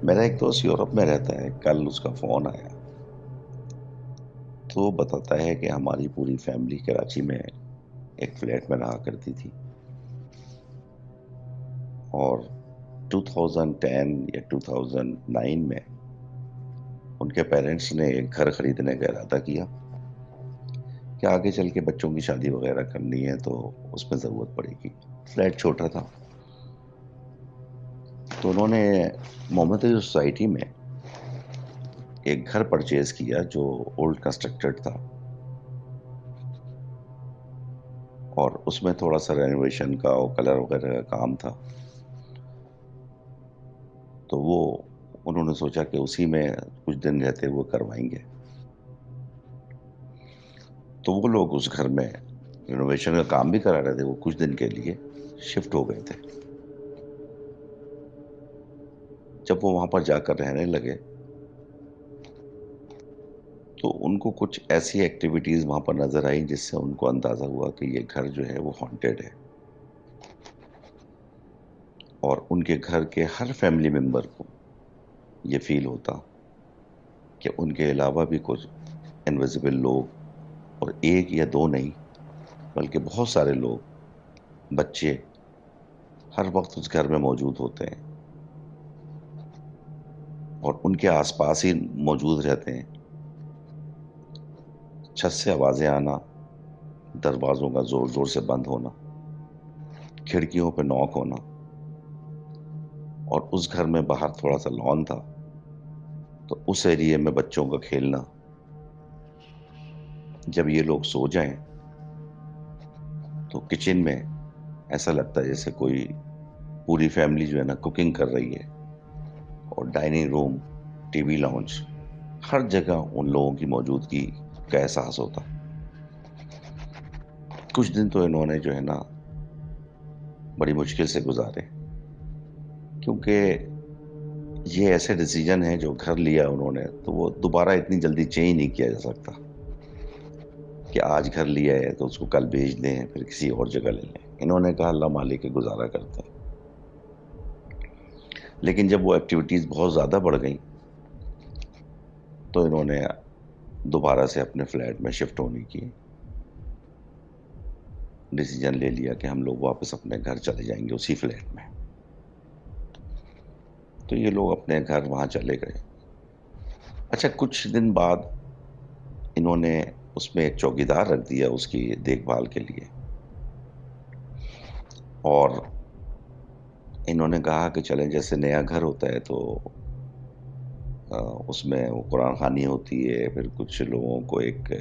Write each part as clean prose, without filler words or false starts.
میرا ایک دوست یورپ میں رہتا ہے. کل اس کا فون آیا تو وہ بتاتا ہے کہ ہماری پوری فیملی کراچی میں ایک فلیٹ میں رہا کرتی تھی، اور 2010 یا 2009 میں ان کے پیرنٹس نے ایک گھر خریدنے کا ارادہ کیا کہ آگے چل کے بچوں کی شادی وغیرہ کرنی ہے تو اس میں ضرورت پڑے گی. فلیٹ چھوٹا تھا تو انہوں نے محمد علی سوسائٹی میں ایک گھر پرچیز کیا جو اولڈ کنسٹرکٹڈ تھا، اور اس میں تھوڑا سا رینوویشن کا اور کلر وغیرہ کا کام تھا. تو وہ انہوں نے سوچا کہ اسی میں کچھ دن رہتے وہ کروائیں گے. تو وہ لوگ اس گھر میں رینوویشن کا کام بھی کرا رہے تھے. وہ کچھ دن کے لیے شفٹ ہو گئے تھے. جب وہ وہاں پر جا کر رہنے لگے تو ان کو کچھ ایسی ایکٹیویٹیز وہاں پر نظر آئیں جس سے ان کو اندازہ ہوا کہ یہ گھر جو ہے وہ ہانٹیڈ ہے، اور ان کے گھر کے ہر فیملی ممبر کو یہ فیل ہوتا کہ ان کے علاوہ بھی کچھ انویزیبل لوگ، اور ایک یا دو نہیں بلکہ بہت سارے لوگ، بچے ہر وقت اس گھر میں موجود ہوتے ہیں اور ان کے آس پاس ہی موجود رہتے ہیں. چھت سے آوازیں آنا، دروازوں کا زور زور سے بند ہونا، کھڑکیوں پہ نوک ہونا، اور اس گھر میں باہر تھوڑا سا لان تھا تو اس ایریے میں بچوں کا کھیلنا. جب یہ لوگ سو جائیں تو کچن میں ایسا لگتا ہے جیسے کوئی پوری فیملی جو ہے نا کوکنگ کر رہی ہے، اور dining room, TV lounge, ہر جگہ ان لوگوں کی موجودگی کا احساس ہوتا. کچھ دن تو انہوں نے جو ہے نا بڑی مشکل سے گزارے، کیونکہ یہ ایسے ڈیسیجن ہیں جو گھر لیا انہوں نے تو وہ دوبارہ اتنی جلدی چینج نہیں کیا جا سکتا کہ آج گھر لیا ہے تو اس کو کل بیچ دیں پھر کسی اور جگہ لے لیں. انہوں نے کہا اللہ مالک کے گزارا کرتے ہیں. لیکن جب وہ ایکٹیویٹیز بہت زیادہ بڑھ گئیں تو انہوں نے دوبارہ سے اپنے فلیٹ میں شفٹ ہونے کی ڈیسیجن لے لیا کہ ہم لوگ واپس اپنے گھر چلے جائیں گے اسی فلیٹ میں. تو یہ لوگ اپنے گھر وہاں چلے گئے. اچھا، کچھ دن بعد انہوں نے اس میں ایک چوکیدار رکھ دیا اس کی دیکھ بھال کے لیے، اور انہوں نے کہا کہ چلیں جیسے نیا گھر ہوتا ہے تو اس میں وہ قرآن خوانی ہوتی ہے، پھر کچھ لوگوں کو ایک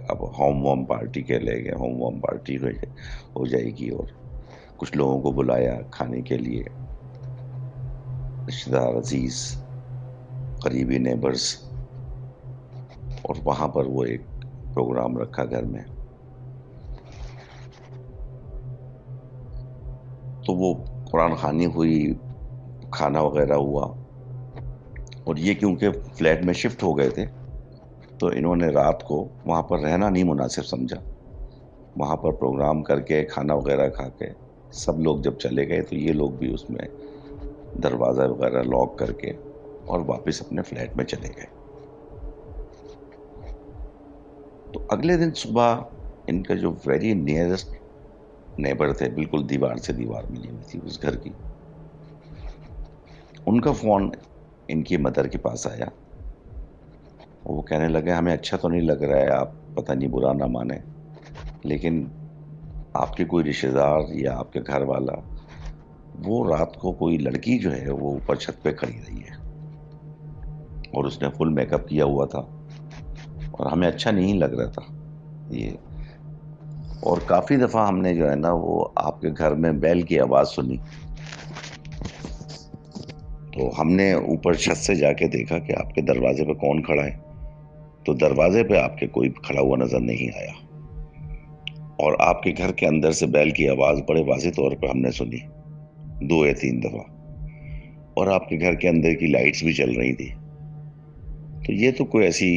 اب ہوم وارم پارٹی کے لے گئے، ہوم وارم پارٹی ہو جائے گی، اور کچھ لوگوں کو بلایا کھانے کے لیے، رشتہ دار، عزیز، قریبی نیبرز، اور وہاں پر وہ ایک پروگرام رکھا گھر میں. تو وہ قرآن خوانی ہوئی، کھانا وغیرہ ہوا، اور یہ کیونکہ فلیٹ میں شفٹ ہو گئے تھے تو انہوں نے رات کو وہاں پر رہنا نہیں مناسب سمجھا. وہاں پر پروگرام کر کے کھانا وغیرہ کھا کے سب لوگ جب چلے گئے تو یہ لوگ بھی اس میں دروازہ وغیرہ لاک کر کے اور واپس اپنے فلیٹ میں چلے گئے. تو اگلے دن صبح ان کا جو ویری نیئرسٹ نیبر تھے، بالکل دیوار سے دیوار ملی ہوئی تھی اس گھر کی، ان کا فون ان کی مدر کے پاس آیا. وہ کہنے لگے ہمیں اچھا تو نہیں لگ رہا ہے، آپ پتہ نہیں برا نہ مانے، لیکن آپ کے کوئی رشتہ دار یا آپ کے گھر والا، وہ رات کو کوئی لڑکی جو ہے وہ اوپر چھت پہ کھڑی رہی ہے، اور اس نے فل میک اپ کیا ہوا تھا اور ہمیں اچھا نہیں لگ رہا تھا یہ. اور کافی دفعہ ہم نے جو ہے نا وہ آپ کے گھر میں بیل کی آواز سنی، تو ہم نے اوپر چھت سے جا کے دیکھا کہ آپ کے دروازے پہ کون کھڑا ہے، تو دروازے پہ آپ کے کوئی کھڑا ہوا نظر نہیں آیا، اور آپ کے گھر کے اندر سے بیل کی آواز بڑے واضح طور پہ ہم نے سنی 2 یا 3 دفعہ، اور آپ کے گھر کے اندر کی لائٹس بھی چل رہی تھی۔ تو یہ تو کوئی ایسی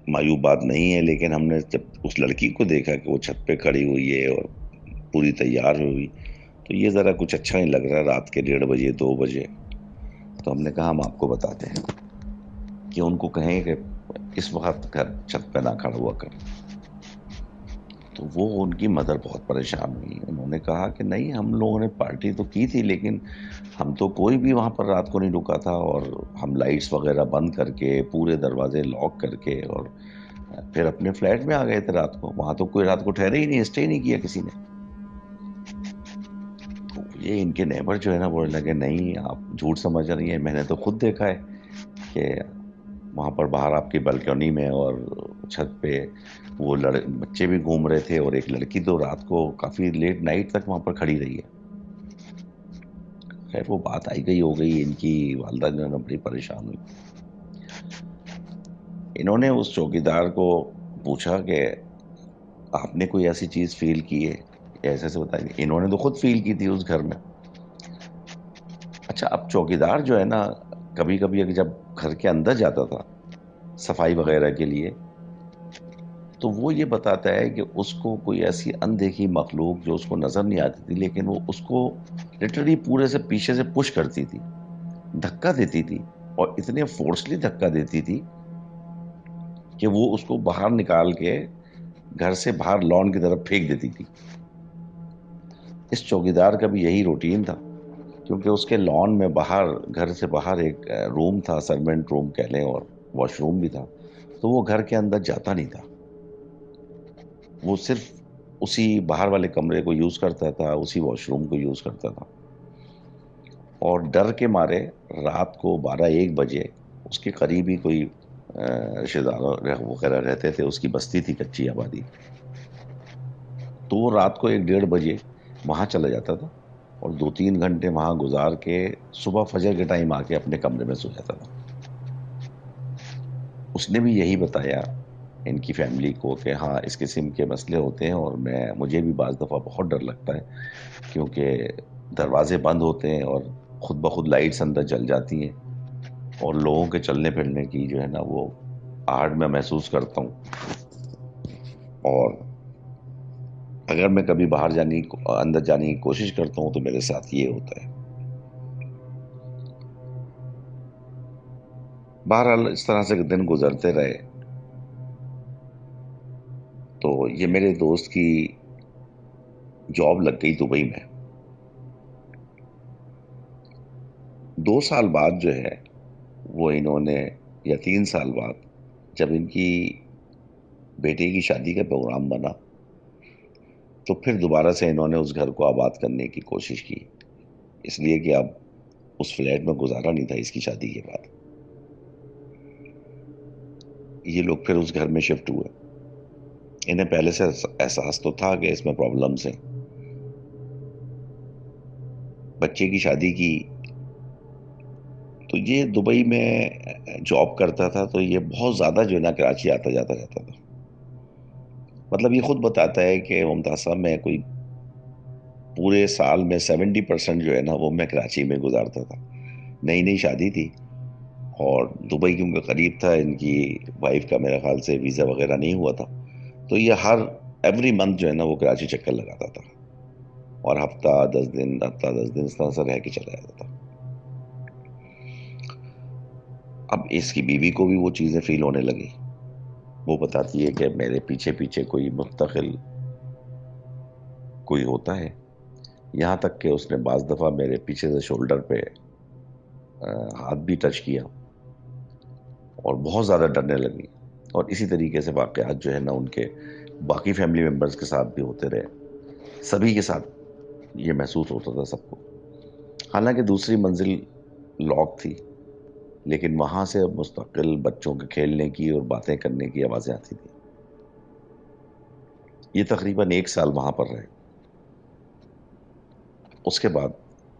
معیوب بات نہیں ہے، لیکن ہم نے جب اس لڑکی کو دیکھا کہ وہ چھت پہ کھڑی ہوئی ہے اور پوری تیار ہوئی، تو یہ ذرا کچھ اچھا نہیں لگ رہا رات کے 1:30 بجے 2 بجے۔ تو ہم نے کہا ہم آپ کو بتاتے ہیں کہ ان کو کہیں کہ اس وقت گھر چھت پہ نہ کھڑا ہوا کر۔ تو وہ ان کی مدر بہت پریشان ہوئی، انہوں نے کہا کہ نہیں، ہم لوگوں نے پارٹی تو کی تھی، لیکن ہم تو کوئی بھی وہاں پر رات کو نہیں رکا تھا، اور ہم لائٹس وغیرہ بند کر کے پورے دروازے لاک کر کے اور پھر اپنے فلیٹ میں آ گئے تھے رات کو، وہاں تو کوئی رات کو ٹھہرے ہی نہیں، اسٹے نہیں کیا کسی نے۔ تو یہ ان کے نیبر جو ہے نا بولنے لگے نہیں آپ جھوٹ سمجھ رہی ہیں، میں نے تو خود دیکھا ہے کہ وہاں پر باہر آپ کی بالکنی میں اور چھت پہ وہ بچے بھی گھوم رہے تھے، اور ایک لڑکی تو رات کو کافی لیٹ نائٹ تک وہاں پر کھڑی رہی ہے۔ خیر وہ بات آئی گئی ہو گئی، ان کی والدہ جو ہے نا بڑی پریشان ہوئی۔ انہوں نے اس چوکیدار کو پوچھا کہ آپ نے کوئی ایسی چیز فیل کی ہے، ایسے سے بتائیں گے، انہوں نے تو خود فیل کی تھی اس گھر میں۔ اچھا، اب چوکیدار جو ہے نا کبھی کبھی اگر جب گھر کے اندر جاتا تھا صفائی وغیرہ کے لیے، تو وہ یہ بتاتا ہے کہ اس کو کوئی ایسی اندیکھی مخلوق جو اس کو نظر نہیں آتی تھی، لیکن وہ اس کو لٹرلی پورے سے پیچھے سے پش کرتی تھی، دھکا دیتی تھی، اور اتنے فورسلی دھکا دیتی تھی کہ وہ اس کو باہر نکال کے گھر سے باہر لان کی طرف پھینک دیتی تھی۔ اس چوکیدار کا بھی یہی روٹین تھا، کیونکہ اس کے لان میں باہر، گھر سے باہر ایک روم تھا، سرونٹ روم کہہ لیں، اور واش روم بھی تھا، تو وہ گھر کے اندر جاتا نہیں تھا، وہ صرف اسی باہر والے کمرے کو یوز کرتا تھا، اسی واش روم کو یوز کرتا تھا، اور ڈر کے مارے رات کو 12 1 بجے اس کے قریب ہی کوئی رشتے دار وغیرہ رہتے تھے، اس کی بستی تھی کچی آبادی، تو وہ رات کو 1 1:30 بجے وہاں چلا جاتا تھا، اور 2 3 گھنٹے وہاں گزار کے صبح فجر کے ٹائم آ کے اپنے کمرے میں سو جاتا تھا۔ اس نے بھی یہی بتایا ان کی فیملی کو کہ ہاں اس قسم کے مسئلے ہوتے ہیں، اور مجھے بھی بعض دفعہ بہت ڈر لگتا ہے، کیونکہ دروازے بند ہوتے ہیں اور خود بخود لائٹس اندر جل جاتی ہیں، اور لوگوں کے چلنے پھرنے کی جو ہے نا وہ آہٹ میں محسوس کرتا ہوں، اور اگر میں کبھی اندر جانے کی کوشش کرتا ہوں تو میرے ساتھ یہ ہوتا ہے۔ بہرحال اس طرح سے دن گزرتے رہے، تو یہ میرے دوست کی جاب لگ گئی دبئی میں۔ 2 سال بعد جو ہے وہ انہوں نے، یا 3 سال بعد، جب ان کی بیٹے کی شادی کا پروگرام بنا، تو پھر دوبارہ سے انہوں نے اس گھر کو آباد کرنے کی کوشش کی، اس لیے کہ اب اس فلیٹ میں گزارا نہیں تھا اس کی شادی کے بعد۔ یہ لوگ پھر اس گھر میں شفٹ ہوئے، انہیں پہلے سے احساس تو تھا کہ اس میں پرابلمس ہیں۔ بچے کی شادی کی، تو یہ دبئی میں جاب کرتا تھا، تو یہ بہت زیادہ جو ہے نا کراچی آتا جاتا رہتا تھا۔ مطلب یہ خود بتاتا ہے کہ ممتاز صاحب میں کوئی پورے سال میں 70% جو ہے نا وہ میں کراچی میں گزارتا تھا۔ نئی نئی شادی تھی، اور دبئی کیونکہ قریب تھا، ان کی وائف کا میرے خیال سے ویزا وغیرہ نہیں ہوا تھا، تو یہ ایوری منتھ جو ہے نا وہ کراچی چکر لگاتا تھا، اور ہفتہ 10 دن اس طرح سے رہ کے چلا جاتا تھا۔ اب اس کی بیوی کو بھی وہ چیزیں فیل ہونے لگی، وہ بتاتی ہے کہ میرے پیچھے پیچھے کوئی مستقل کوئی ہوتا ہے، یہاں تک کہ اس نے بعض دفعہ میرے پیچھے سے شولڈر پہ ہاتھ بھی ٹچ کیا، اور بہت زیادہ ڈرنے لگی، اور اسی طریقے سے واقعات جو ہے نا ان کے باقی فیملی ممبرس کے ساتھ بھی ہوتے رہے، سبھی کے ساتھ یہ محسوس ہوتا تھا سب کو، حالانکہ دوسری منزل لاک تھی، لیکن وہاں سے مستقل بچوں کے کھیلنے کی اور باتیں کرنے کی آوازیں آتی تھی۔ یہ تقریباً 1 سال وہاں پر رہے. اس کے بعد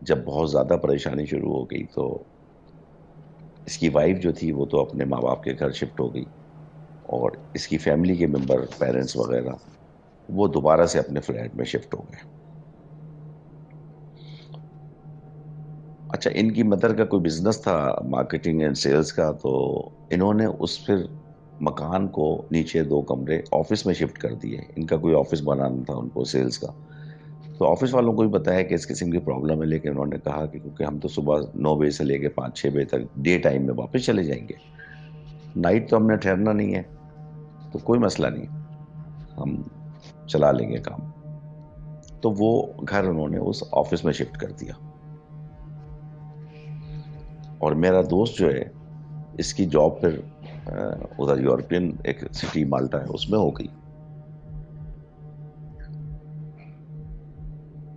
جب بہت زیادہ پریشانی شروع ہو گئی تو اس کی وائف جو تھی وہ تو اپنے ماں باپ کے گھر شفٹ ہو گئی، اور اس کی فیملی کے ممبر، پیرنٹس وغیرہ، وہ دوبارہ سے اپنے فلیٹ میں شفٹ ہو گئے. اچھا، ان کی مدر کا کوئی بزنس تھا مارکیٹنگ اینڈ سیلز کا، تو انہوں نے اس پھر مکان کو نیچے 2 کمرے آفس میں شفٹ کر دیے. ان کا کوئی آفس بنانا تھا ان کو سیلز کا. تو آفس والوں کو بھی بتایا کہ اس قسم کی پرابلم ہے، لیکن انہوں نے کہا کہ کیونکہ ہم تو صبح 9 بجے سے لے کے 5-6 بجے تک ڈے ٹائم میں واپس چلے جائیں گے، نائٹ تو ہم نے ٹھہرنا نہیں ہے، تو کوئی مسئلہ نہیں، ہم چلا لیں گے کام. تو وہ گھر انہوں نے اس آفس میں شفٹ کر دیا. اور میرا دوست جو ہے، اس کی جاب پھر ادھر یورپین ایک سٹی مالٹا ہے اس میں ہو گئی.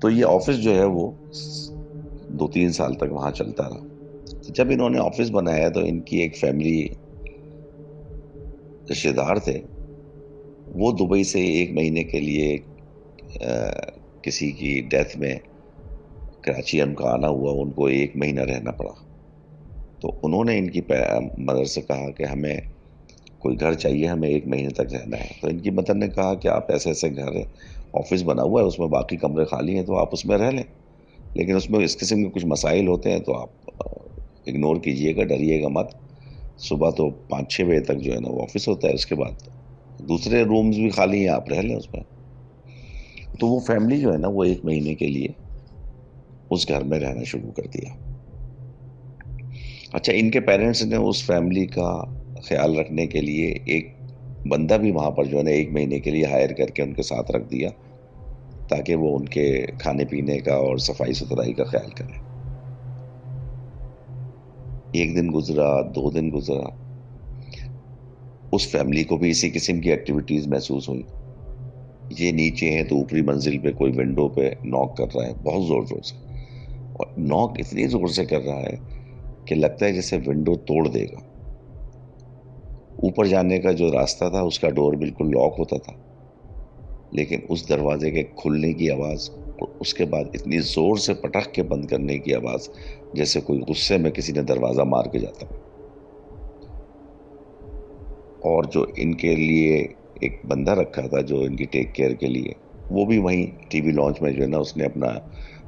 تو یہ آفس جو ہے وہ 2-3 سال تک وہاں چلتا رہا. جب انہوں نے آفس بنایا تو ان کی ایک فیملی رشتے دار تھے، وہ دبئی سے 1 مہینے کے لیے کسی کی ڈیتھ میں کراچی ان کا آنا ہوا، ان کو 1 مہینہ رہنا پڑا. تو انہوں نے ان کی مدر سے کہا کہ ہمیں کوئی گھر چاہیے، ہمیں 1 مہینے تک رہنا ہے. تو ان کی مدر نے کہا کہ آپ ایسے ایسے گھر ہے، آفس بنا ہوا ہے، اس میں باقی کمرے خالی ہیں، تو آپ اس میں رہ لیں، لیکن اس میں اس قسم کے کچھ مسائل ہوتے ہیں تو آپ اگنور کیجئے گا، ڈریے گا مت. صبح تو 5-6 بجے تک جو ہے نا وہ آفس ہوتا ہے، اس کے بعد دوسرے رومز بھی خالی ہیں، آپ رہ لیں اس میں. تو وہ فیملی جو ہے نا وہ 1 مہینے کے لیے اس گھر میں رہنا شروع کر دیا. اچھا، ان کے پیرنٹس نے اس فیملی کا خیال رکھنے کے لیے ایک بندہ بھی وہاں پر جو ہے نا 1 مہینے کے لیے ہائر کر کے ان کے ساتھ رکھ دیا، تاکہ وہ ان کے کھانے پینے کا اور صفائی ستھرائی کا خیال کرے. 1 دن گزرا، 2 دن گزرا، اس فیملی کو بھی اسی قسم کی ایکٹیویٹیز محسوس ہوئی. یہ نیچے ہیں تو اوپری منزل پہ کوئی ونڈو پہ ناک کر رہا ہے بہت زور زور سے، اور ناک اتنی زور سے کر رہا ہے کہ لگتا ہے جیسے ونڈو توڑ دے گا. اوپر جانے کا جو راستہ تھا اس کا ڈور بالکل لاک ہوتا تھا، لیکن اس دروازے کے کھلنے کی آواز اور اس کے بعد اتنی زور سے پٹخ کے بند کرنے کی آواز جیسے کوئی غصے میں کسی نے دروازہ مار کے جاتا. اور جو ان کے لیے ایک بندہ رکھا تھا جو ان کی ٹیک کیئر کے لیے، وہ بھی وہیں ٹی وی لانچ میں جو ہے نا اس نے اپنا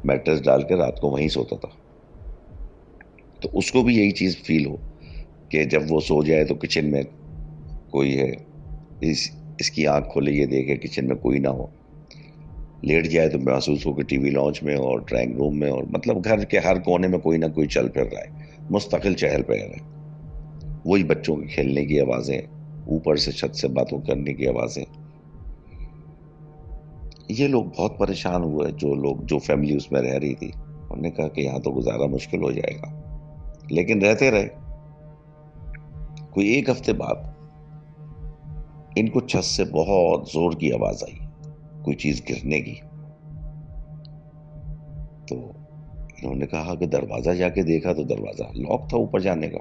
میٹرس ڈال کے رات کو وہیں سوتا تھا. تو اس کو بھی یہی چیز فیل ہو کہ جب وہ سو جائے تو کچن میں کوئی ہے، اس کی آنکھ کھولے یہ دیکھے کچن میں کوئی نہ ہو، لیٹ جائے تو محسوس ہو کہ ٹی وی لانچ میں اور ڈرائنگ روم میں، اور مطلب گھر کے ہر کونے میں کوئی نہ کوئی چل پھر رہا ہے، مستقل چہل پہل ہے. وہی بچوں کے کھیلنے کی آوازیں، اوپر سے چھت سے باتوں کرنے کی آوازیں. یہ لوگ بہت پریشان ہوئے، جو فیملی اس میں رہ رہی تھی. انہوں نے کہا کہ یہاں تو گزارا مشکل ہو جائے گا، لیکن رہتے رہے. کوئی 1 ہفتے بعد ان کو چھت سے بہت زور کی آواز آئی، کوئی چیز گرنے کی. تو انہوں نے کہا کہ دروازہ جا کے دیکھا تو دروازہ لاک تھا اوپر جانے کا.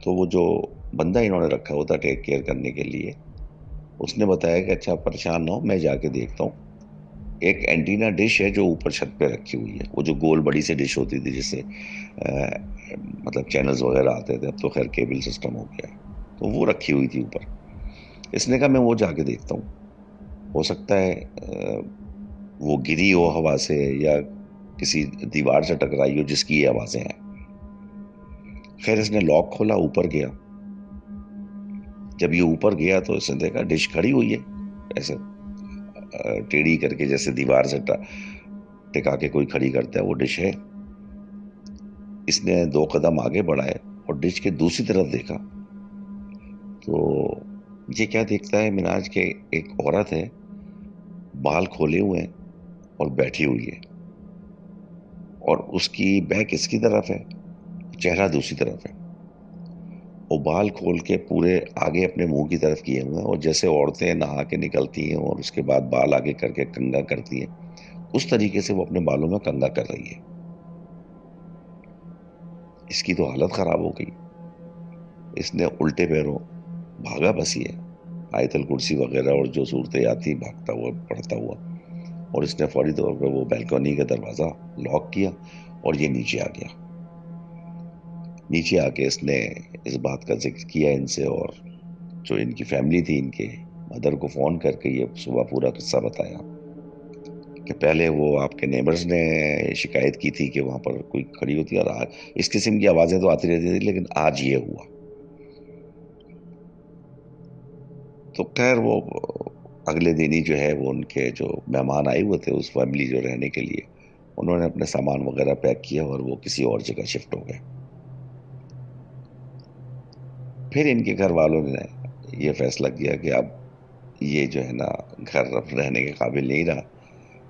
تو وہ جو بندہ انہوں نے رکھا ہوا تھا ٹیک کیئر کرنے کے لیے، اس نے بتایا کہ اچھا پریشان نہ ہو، میں جا کے دیکھتا ہوں. ایک اینٹینا ڈش ہے جو اوپر چھت پہ رکھی ہوئی ہے، وہ جو گول بڑی سی ڈش ہوتی تھی جس سے مطلب چینلز وغیرہ آتے تھے، اب تو خیر کیبل سسٹم ہو گیا ہے، تو وہ رکھی ہوئی تھی اوپر. اس نے کہا میں وہ جا کے دیکھتا ہوں، ہو سکتا ہے وہ گری ہو ہوا سے یا کسی دیوار سے ٹکرائی ہو جس کی یہ آوازیں ہیں. خیر اس نے لاک کھولا، اوپر گیا. جب یہ اوپر گیا تو اس نے دیکھا ڈش کھڑی ہوئی ہے ایسے ٹیڑھی کر کے، جیسے دیوار سے ٹکا کے کوئی کھڑی کرتا ہے، وہ ڈش ہے. اس نے 2 قدم آگے بڑھائے اور ڈش کے دوسری طرف دیکھا تو یہ کیا دیکھتا ہے مناج کے ایک عورت ہے، بال کھولے ہوئے ہیں اور بیٹھی ہوئی ہے، اور اس کی بیک اس کی طرف ہے، چہرہ دوسری طرف ہے. وہ بال کھول کے پورے آگے اپنے منہ کی طرف کیے ہوئے ہیں، اور جیسے عورتیں نہا کے نکلتی ہیں اور اس کے بعد بال آگے کر کے کنگھا کرتی ہیں، اس طریقے سے وہ اپنے بالوں میں کنگھا کر رہی ہے. اس کی تو حالت خراب ہو گئی. اس نے الٹے پیروں بھاگا بس یہ آیت الکرسی وغیرہ اور جو صورتیں آتی بھاگتا ہوا پڑھتا ہوا، اور اس نے فوری طور پہ وہ بیلکونی کا دروازہ لاک کیا اور یہ نیچے آ گیا۔ نیچے آ کے اس نے اس بات کا ذکر کیا ان سے، اور جو ان کی فیملی تھی ان کے مدر کو فون کر کے یہ صبح پورا قصہ بتایا کہ پہلے وہ آپ کے نیبرز نے شکایت کی تھی کہ وہاں پر کوئی کھڑی ہوتی ہے، اور آج اس قسم کی آوازیں تو آتی رہتی تھی، لیکن آج یہ ہوا۔ تو خیر وہ اگلے دن ہی جو ہے وہ ان کے جو مہمان آئے ہوئے تھے اس فیملی جو رہنے کے لیے، انہوں نے اپنے سامان وغیرہ پیک کیا اور وہ کسی اور جگہ شفٹ ہو گئے۔ پھر ان کے گھر والوں نے یہ فیصلہ کیا کہ اب یہ جو ہے نا گھر اب رہنے کے قابل نہیں رہا،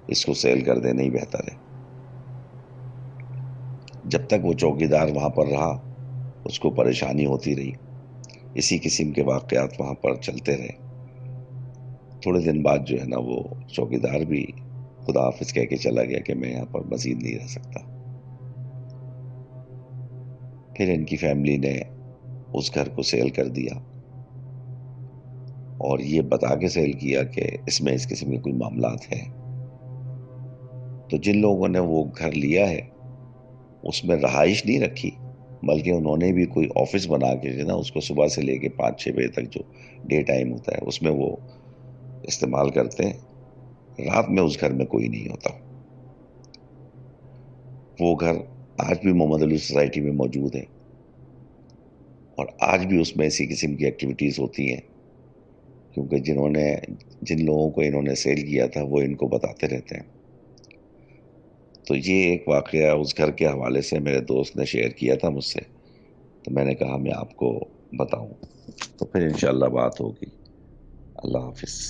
اس کو سیل کر دینا ہی بہتر ہے۔ جب تک وہ چوکی دار وہاں پر رہا اس کو پریشانی ہوتی رہی، اسی قسم کے واقعات وہاں پر چلتے رہے۔ تھوڑے دن بعد جو ہے نا وہ چوکی دار بھی خدا حافظ کہہ کے چلا گیا کہ میں یہاں پر مزید نہیں رہ سکتا۔ پھر ان کی فیملی نے اس گھر کو سیل کر دیا، اور یہ بتا کے سیل کیا کہ اس میں اس قسم کے کوئی معاملات ہیں۔ تو جن لوگوں نے وہ گھر لیا ہے اس میں رہائش نہیں رکھی، بلکہ انہوں نے بھی کوئی آفس بنا کے جو نا اس کو صبح سے لے کے 5-6 بجے تک جو ڈے ٹائم ہوتا ہے اس میں وہ استعمال کرتے ہیں۔ رات میں اس گھر میں کوئی نہیں ہوتا۔ وہ گھر آج بھی محمد علی سوسائٹی میں موجود ہے، اور آج بھی اس میں اسی قسم کی ایکٹیویٹیز ہوتی ہیں، کیونکہ جن لوگوں کو انہوں نے سیل کیا تھا وہ ان کو بتاتے رہتے ہیں۔ تو یہ ایک واقعہ اس گھر کے حوالے سے میرے دوست نے شیئر کیا تھا مجھ سے، تو میں نے کہا میں آپ کو بتاؤں، تو پھر انشاءاللہ بات ہوگی۔ اللہ حافظ۔